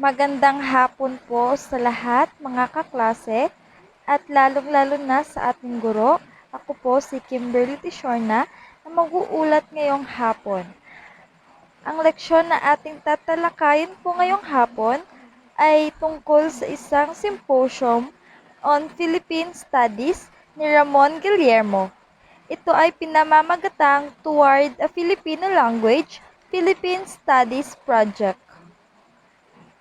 Magandang hapon po sa lahat mga kaklase at lalong-lalo na sa ating guro. Ako po si Kimberly Tishorna na mag-uulat ngayong hapon. Ang leksyon na ating tatalakayin po ngayong hapon ay tungkol sa isang symposium on Philippine Studies ni Ramon Guillermo. Ito ay pinamamagatang Toward a Filipino Language, Philippine Studies Project.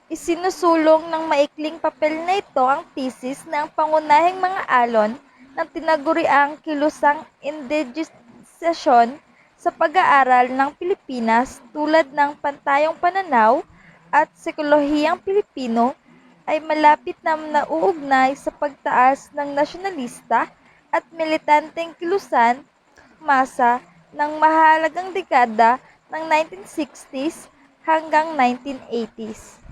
Isinusulong ng maikling papel na ito ang thesis ng pangunahing mga alon ng tinaguriang kilusang indigenisasyon sa pag-aaral ng Pilipinas tulad ng pantayong pananaw at psikolohiyang Pilipino ay malapit na nauugnay sa pagtaas ng nasyonalista at militanteng kilusan masa ng mahalagang dekada ng 1960s hanggang 1980s.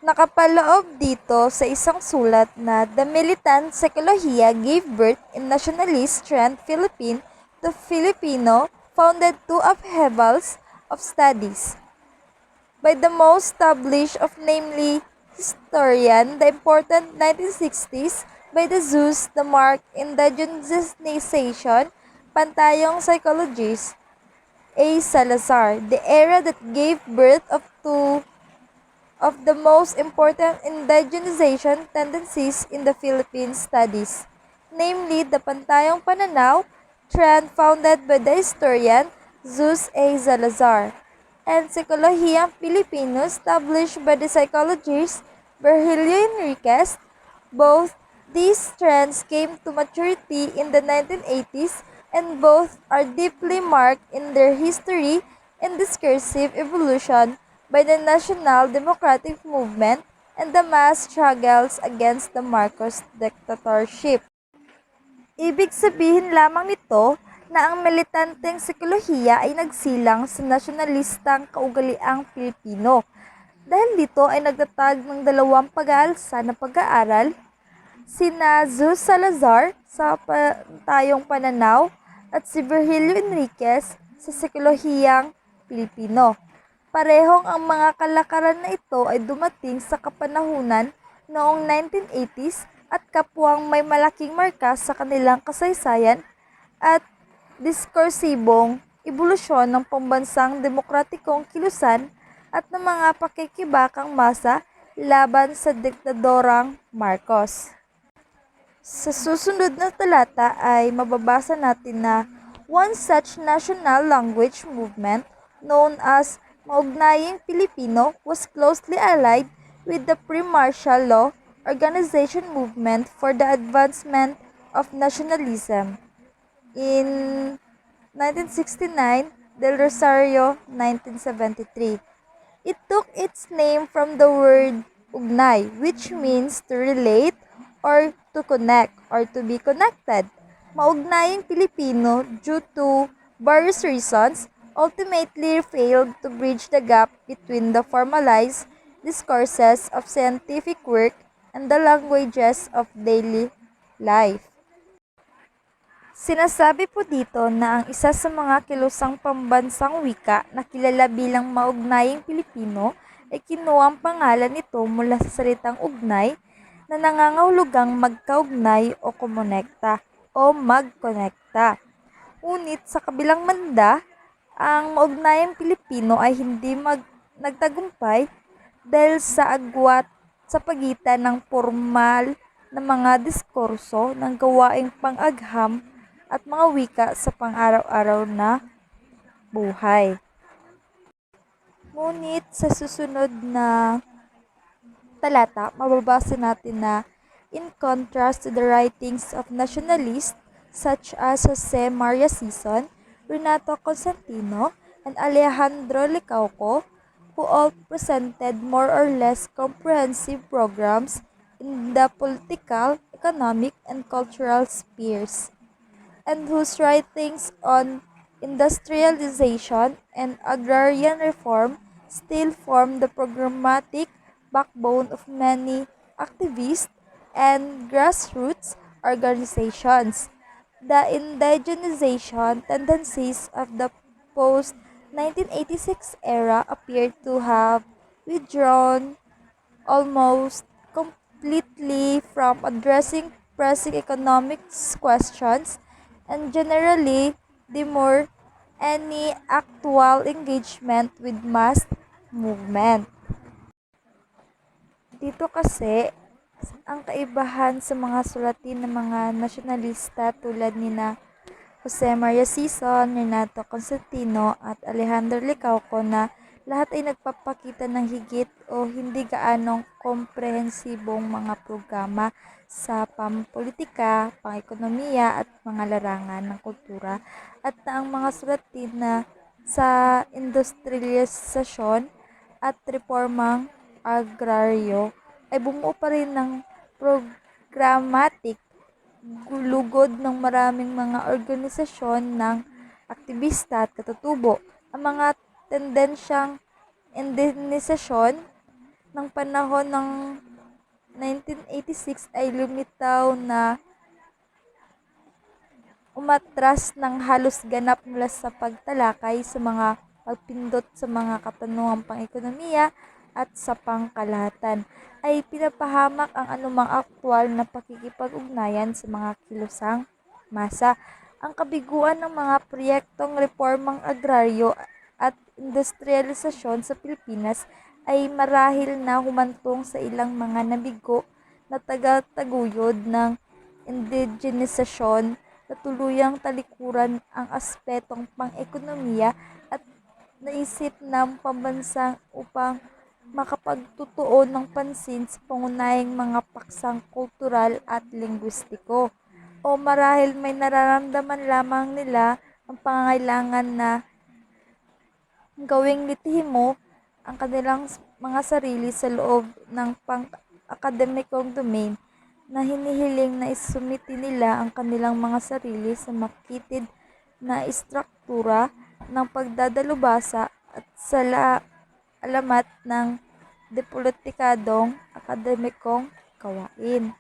Nakapaloob dito sa isang sulat na The Militant Psychologia Gave Birth in Nationalist Trend Philippine to Filipino founded two upheavals of studies by the most established of namely historian the important 1960s by the Zeus the Mark Indigenization Pantayong Psychologist A. Salazar, the era that gave birth of two of the most important indigenization tendencies in the Philippine studies, namely the Pantayong Pananaw trend founded by the historian Zeus A. Salazar, and Psikologiyang Pilipino established by the psychologist Virgilio Enriquez. Both these trends came to maturity in the 1980s and both are deeply marked in their history and discursive evolution by the National Democratic Movement and the mass struggles against the Marcos dictatorship. Ibig sabihin lamang nito na ang militanteng psikolohiya ay nagsilang sa nasyonalistang kaugaliang Pilipino. Dahil dito ay nagtatag ng dalawang pag-aalsa na pag-aaral, sina Zeus Salazar sa Pantayong Pananaw at si Virgilio Enriquez sa Psikolohiyang Pilipino. Parehong ang mga kalakaran na ito ay dumating sa kapanahunan noong 1980s at kapwang may malaking marka sa kanilang kasaysayan at diskursibong ebolusyon ng pambansang demokratikong kilusan at ng mga pakikibakang masa laban sa diktadorang Marcos. Sa susunod na talata ay mababasa natin na one such national language movement known as Maugnayang Pilipino was closely allied with the pre-martial law organization movement for the advancement of nationalism. In 1969, Del Rosario, 1973. It took its name from the word ugnay, which means to relate or to connect or to be connected. Maugnayang Pilipino, due to various reasons, ultimately failed to bridge the gap between the formalized discourses of scientific work and the languages of daily life. Sinasabi po dito na ang isa sa mga kilusang pambansang wika na kilala bilang Maugnayang Pilipino ay kinuha ang pangalan nito mula sa salitang ugnay na nangangahulugang magkaugnay o kumonekta o magkonekta. Ngunit sa kabilang banda, ang Maugnayang Pilipino ay hindi nagtagumpay dahil sa agwat sa pagitan ng formal na mga diskurso ng gawaing pang-agham at mga wika sa pang-araw-araw na buhay. Ngunit sa susunod na talata, mababasa natin na in contrast to the writings of nationalists such as Jose Maria Sison, Renato Constantino, and Alejandro Licauco, who all presented more or less comprehensive programs in the political, economic, and cultural spheres, and whose writings on industrialization and agrarian reform still form the programmatic backbone of many activist and grassroots organizations. The indigenization tendencies of the post-1986 era appear to have withdrawn almost completely from addressing pressing economics questions and generally demur any actual engagement with mass movement. Dito kasi, ang kaibahan sa mga sulatin ng mga nasyonalista tulad ni na Jose Maria Sison, Renato Constantino at Alejandro Licauco na lahat ay nagpapakita ng higit o hindi gaanong komprehensibong mga programa sa pampolitika, pang-ekonomiya at mga larangan ng kultura at na ang mga sulatin na sa industrialisasyon at reformang agraryo ay bumuo pa rin ng programmatic lugod ng maraming mga organisasyon ng aktivista at katutubo. Ang mga tendensyang indigenisasyon ng panahon ng 1986 ay lumitaw na umatras ng halos ganap mula sa pagtalakay sa mga pagpindot sa mga katanungang pang-ekonomiya at sa pangkalahatan ay pinapahamak ang anumang aktwal na pakikipag-ugnayan sa mga kilusang masa. Ang kabiguan ng mga proyektong reformang agraryo at industrialisasyon sa Pilipinas ay marahil na humantong sa ilang mga nabigo na tagataguyod ng indigenisasyon na tuluyang talikuran ang aspetong pang-ekonomiya at naisip ng pambansang upang makapagtutuon ng pansin sa pangunahing mga paksang kultural at lingwistiko. O marahil may nararamdaman lamang nila ang pangangailangan na gawing litihimo ang kanilang mga sarili sa loob ng pang-akademikong domain na hinihiling na isumiti nila ang kanilang mga sarili sa makitid na istruktura ng pagdadalubhasa at sa alamat ng depolitikadong akademikong gawain.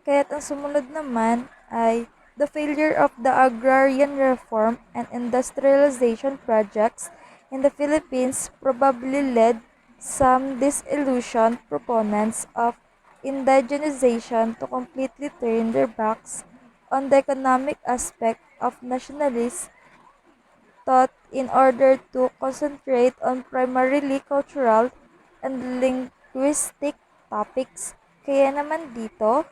Kaya't ang sumunod naman ay the failure of the agrarian reform and industrialization projects in the Philippines probably led some disillusioned proponents of indigenization to completely turn their backs on the economic aspect of nationalist thought in order to concentrate on primarily cultural and linguistic topics. Kaya naman dito,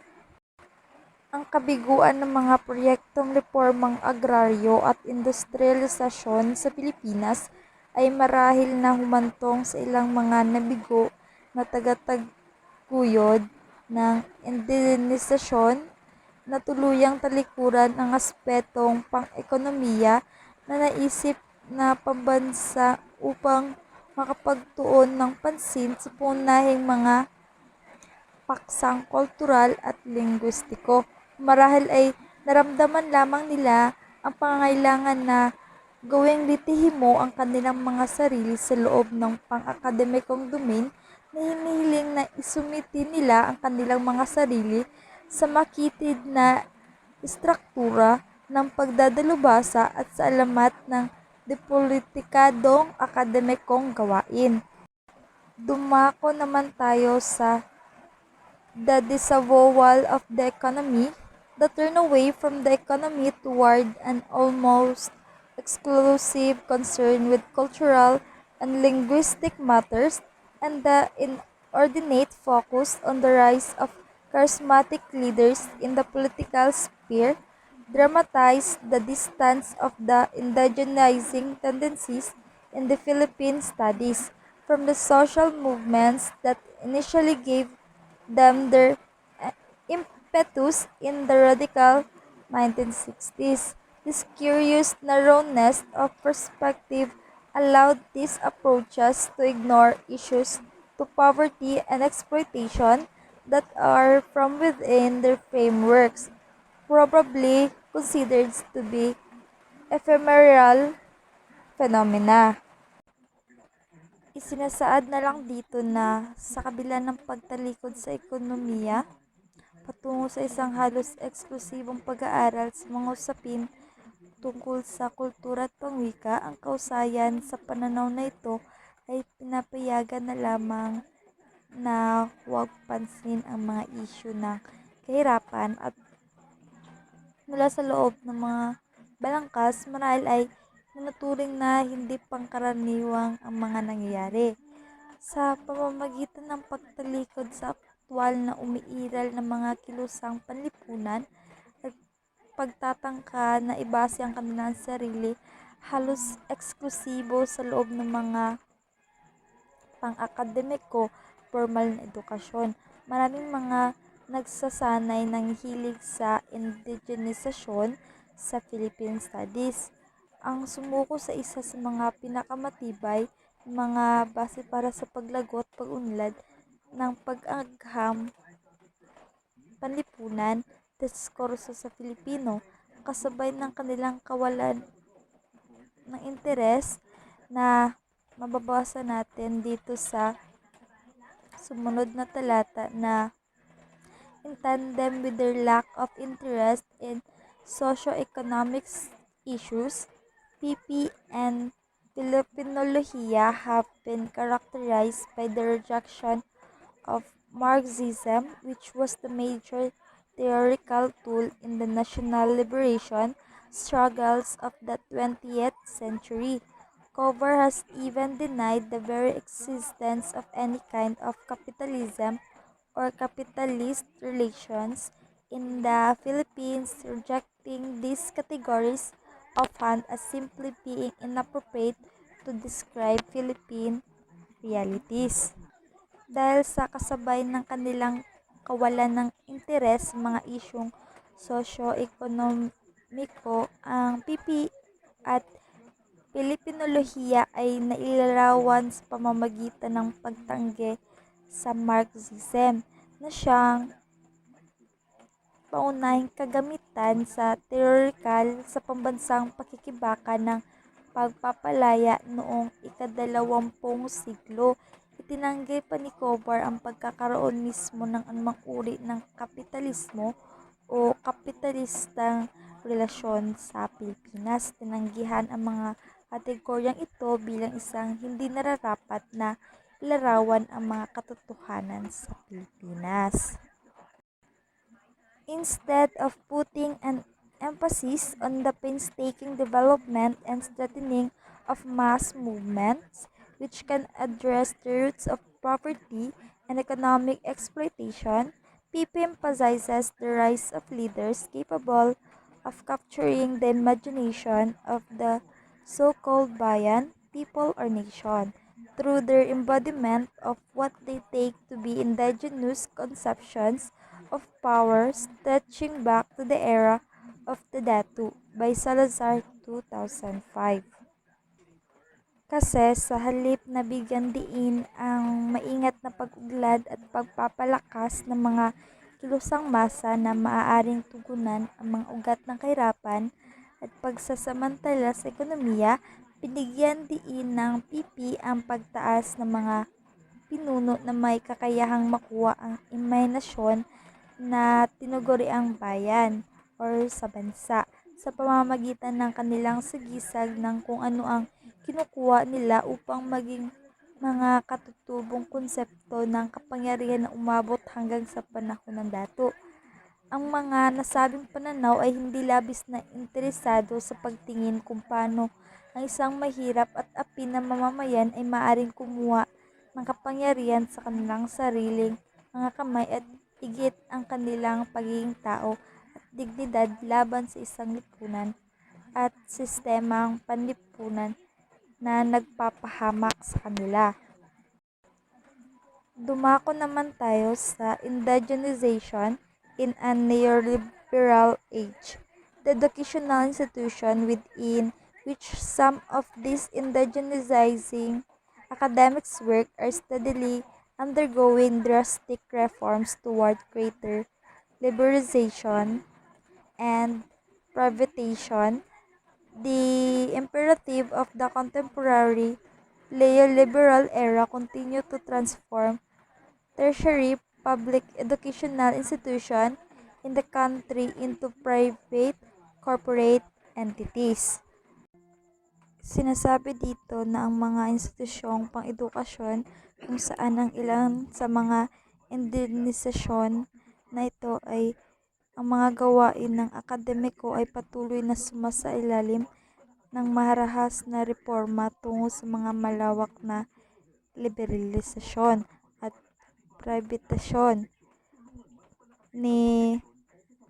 ang kabiguan ng mga proyektong reformang agraryo at industrialisasyon sa Pilipinas ay marahil na humantong sa ilang mga nabigo na tagataguyod ng indigenisasyon na tuluyang talikuran ang aspetong pang-ekonomiya na naisip na pambansa upang makapagtuon ng pansin sa pangunahing mga paksang kultural at lingwistiko. Marahil ay naramdaman lamang nila ang pangangailangan na gawing litihimo ang kanilang mga sarili sa loob ng pang-akademikong domain na hinihiling na isumiti nila ang kanilang mga sarili sa makitid na istruktura ng pagdadalubhasa at sa alamat ng depolitikadong akademikong gawain. Dumako naman tayo sa the disavowal of the economy, the turn away from the economy toward an almost exclusive concern with cultural and linguistic matters, and the inordinate focus on the rise of charismatic leaders in the political sphere dramatize the distance of the indigenizing tendencies in the Philippine studies from the social movements that initially gave them their impetus in the radical 1960s. This curious narrowness of perspective allowed these approaches to ignore issues to poverty and exploitation that are from within their frameworks, probably considered to be ephemeral phenomena. Isinasaad na lang dito na sa kabila ng pagtalikod sa ekonomiya, patungo sa isang halos eksklusibong pag-aaral sa mga usapin tungkol sa kultura at pangwika, ang kausayan sa pananaw na ito ay pinapayagan na lamang na huwag pansin ang mga isyu ng kahirapan at mula sa loob ng mga balangkas, marahil ay tinuturing na hindi pangkaraniwang ang mga nangyayari. Sa pamamagitan ng pagtalikod sa aktwal na umiiral ng mga kilusang panlipunan at pagtatangka na ibase ang kanilang sarili halos eksklusibo sa loob ng mga pang-akademiko formal na edukasyon. Maraming mga nagsasanay ng hilig sa indigenisasyon sa Philippine Studies. Ang sumuko sa isa sa mga pinakamatibay mga base para sa paglago at pag-unlad ng pag-agham panlipunan diskurso sa Filipino, kasabay ng kanilang kawalan ng interes na mababasa natin dito sa sumunod na talata na in tandem with their lack of interest in socio-economic issues, PP and Filipinoluhiya have been characterized by the rejection of Marxism, which was the major theoretical tool in the national liberation struggles of the 20th century. Cover has even denied the very existence of any kind of capitalism or capitalist relations in the Philippines, rejecting these categories often as simply being inappropriate to describe Philippine realities. Dahil sa kasabay ng kanilang kawalan ng interes sa mga isyung sosyo-ekonomiko, ang PP at Pilipinolohiya ay nailarawan sa pamamagitan ng pagtanggi sa Marxism na siyang paunahing kagamitan sa teorikal sa pambansang pakikibaka ng pagpapalaya noong ika-20 siglo. Itinanggi pa ni Cobar ang pagkakaroon mismo ng anumang uri ng kapitalismo o kapitalistang relasyon sa Pilipinas. Tinanggihan ang mga kategoryang ito bilang isang hindi nararapat na ilarawan ang mga katotohanan sa Pilipinas. Instead of putting an emphasis on the painstaking development and strengthening of mass movements, which can address the roots of poverty and economic exploitation, PP emphasizes the rise of leaders capable of capturing the imagination of the so-called bayan, people or nation, through their embodiment of what they take to be indigenous conceptions of power stretching back to the era of the Datu by Salazar 2005. Kasi sa halip na bigyan diin ang maingat na pag-uglad at pagpapalakas ng mga kilusang masa na maaaring tugunan ang mga ugat ng kahirapan at pagsasamantala sa ekonomiya, binigyan diin ng PP ang pagtaas ng mga pinuno na may kakayahang makuha ang imahinasyon na tinuguriang bayan or sa bansa sa pamamagitan ng kanilang sagisag ng kung ano ang kinukuha nila upang maging mga katutubong konsepto ng kapangyarihan na umabot hanggang sa panahon ng dato. Ang mga nasabing pananaw ay hindi labis na interesado sa pagtingin kung paano ang isang mahirap at apin na mamamayan ay maaaring kumuha ng kapangyarihan sa kanilang sariling mga kamay at higit ang kanilang pagiging tao at dignidad laban sa isang lipunan at sistemang panlipunan na nagpapahamak sa kanila. Dumako naman tayo sa indigenization in a neoliberal age. The educational institution within which some of these indigenizing academics work are steadily undergoing drastic reforms toward greater liberalization and privatization. The imperative of the contemporary neoliberal era continue to transform tertiary public educational institution in the country into private corporate entities. Sinasabi dito na ang mga institusyong pang-edukasyon kung saan ang ilan sa mga organisasyon na ito ay ang mga gawain ng akademiko ay patuloy na sumasailalim ng marahas na reforma tungo sa mga malawak na liberalisasyon at privatisasyon ni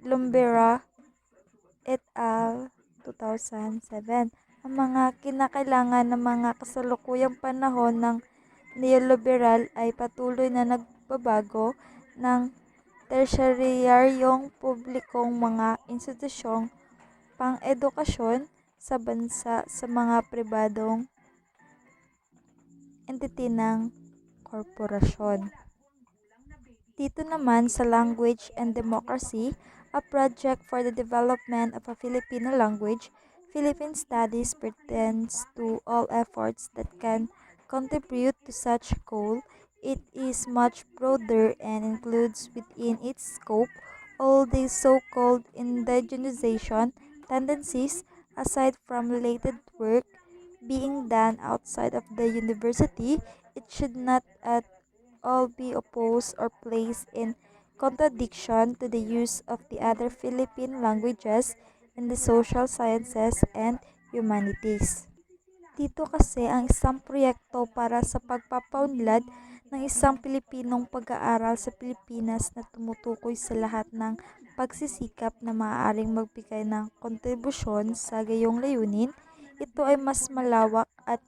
Lumbera et al. 2007. Ang mga kinakailangan ng mga kasalukuyang panahon ng neoliberal ay patuloy na nagbabago ng tersyaryong publikong mga institusyong pang-edukasyon sa bansa sa mga pribadong entity ng korporasyon. Dito naman sa Language and Democracy, a project for the development of a Filipino language, Philippine Studies pretends to all efforts that can contribute to such goal. It is much broader and includes within its scope all the so-called indigenization tendencies aside from related work being done outside of the university. It should not at all be opposed or placed in contradiction to the use of the other Philippine languages in the social sciences and humanities. Dito kasi ang isang proyekto para sa pagpapaunlad ng isang Pilipinong pag-aaral sa Pilipinas na tumutukoy sa lahat ng pagsisikap na maaaring magbigay ng kontribusyon sa gayong layunin. Ito ay mas malawak at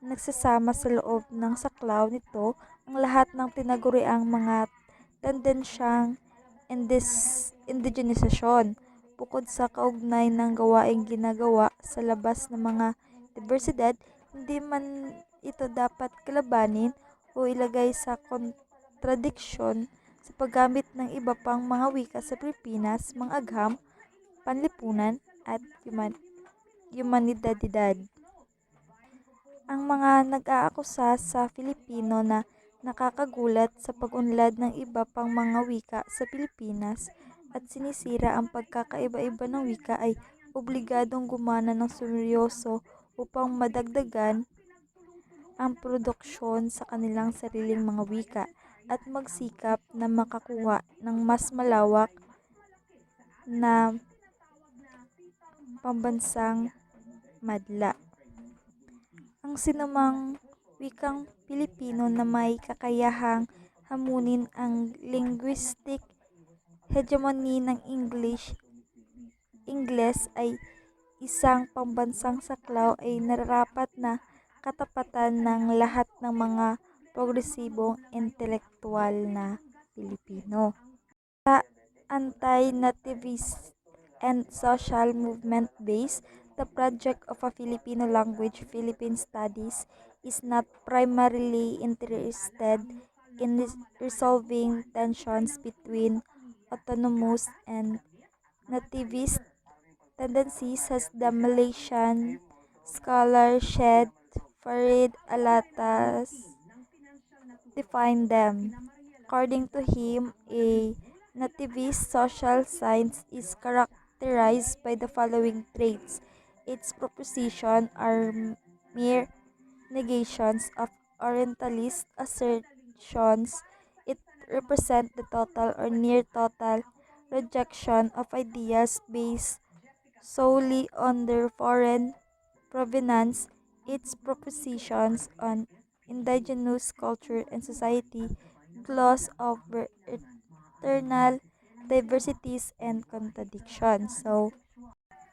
nagsasama sa loob ng saklaw nito ang lahat ng tinaguriang mga tendensyang indigenisasyon, bukod sa kaugnay ng gawaing ginagawa sa labas ng mga diversidad. Hindi man ito dapat kalabanin o ilagay sa kontradiksyon sa paggamit ng iba pang mga wika sa Pilipinas, mga agham, panlipunan, at humanidadidad. Ang mga nag-aakusa sa Filipino na nakakagulat sa pag-unlad ng iba pang mga wika sa Pilipinas at sinisira ang pagkakaiba-iba ng wika ay obligadong gumana ng seryoso upang madagdagan ang produksyon sa kanilang sariling mga wika at magsikap na makakuha ng mas malawak na pambansang madla. Ang sinumang wikang Pilipino na may kakayahang hamunin ang linguistic hegemony ng Ingles ay isang pambansang saklaw ay nararapat na katapatan ng lahat ng mga progresibong intelektuwal na Pilipino. Sa anti-nativist and social movement base, the project of a Filipino language, Philippine Studies, is not primarily interested in resolving tensions between autonomous and nativist tendencies, as the Malaysian scholar Syed Farid Alatas defined them. According to him, a nativist social science is characterized by the following traits. Its propositions are mere negations of Orientalist assertions. It represents the total or near total rejection of ideas based solely on their foreign provenance. Its propositions on indigenous culture and society gloss over eternal diversities and contradictions. So,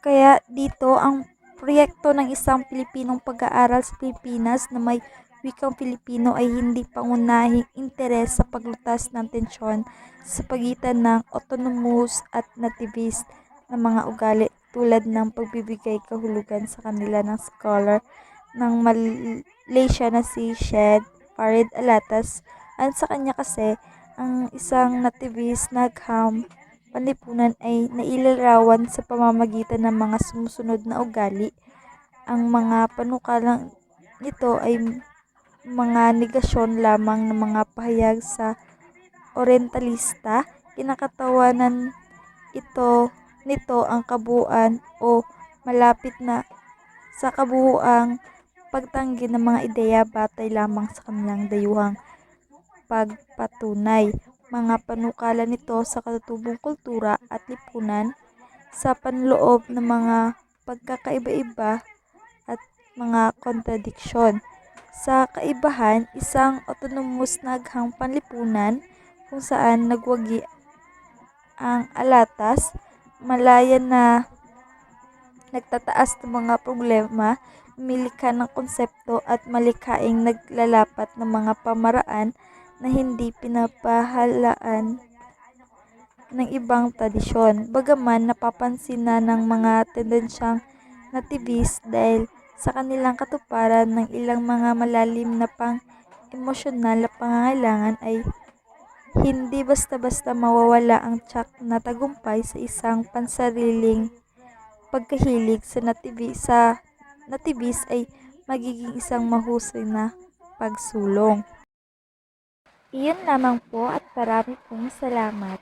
kaya dito ang proyekto ng isang Pilipinong pag-aaral sa Pilipinas na may wikang Filipino ay hindi pangunahing interes sa paglutas ng tensyon sa pagitan ng autonomous at nativist na mga ugali, tulad ng pagbibigay kahulugan sa kanila ng scholar ng Malaysia na si Syed Farid Alatas. Ayon sa kanya kasi, ang isang nativist na agham panlipunan ay nailarawan sa pamamagitan ng mga sumusunod na ugali. Ang mga panukalang nito ay mga negasyon lamang ng mga pahayag sa Orientalista. Kinakatawanan nito ang kabuuan o malapit na sa kabuuang pagtanggi ng mga ideya batay lamang sa kanilang dayuhang pagpatunay. Mga panukala nito sa katutubong kultura at lipunan sa panloob ng mga pagkakaiba-iba at mga kontradiksyon. Sa kaibahan, isang autonomous na aghang panlipunan kung saan nagwagi ang alatas, malaya na nagtataas ng mga problema, lumilikha ng konsepto at malikhaing naglalapat ng mga pamaraan na hindi pinapahalaan ng ibang tradisyon. Bagaman napapansin na ng mga tendensyang nativist dahil sa kanilang katuparan ng ilang mga malalim na pang-emosyonal na pangangailangan ay hindi basta-basta mawawala ang tiyak na tagumpay sa isang pansariling pagkahilig sa nativist ay magiging isang mahusay na pagsulong. Iyon lamang po at marami pong salamat.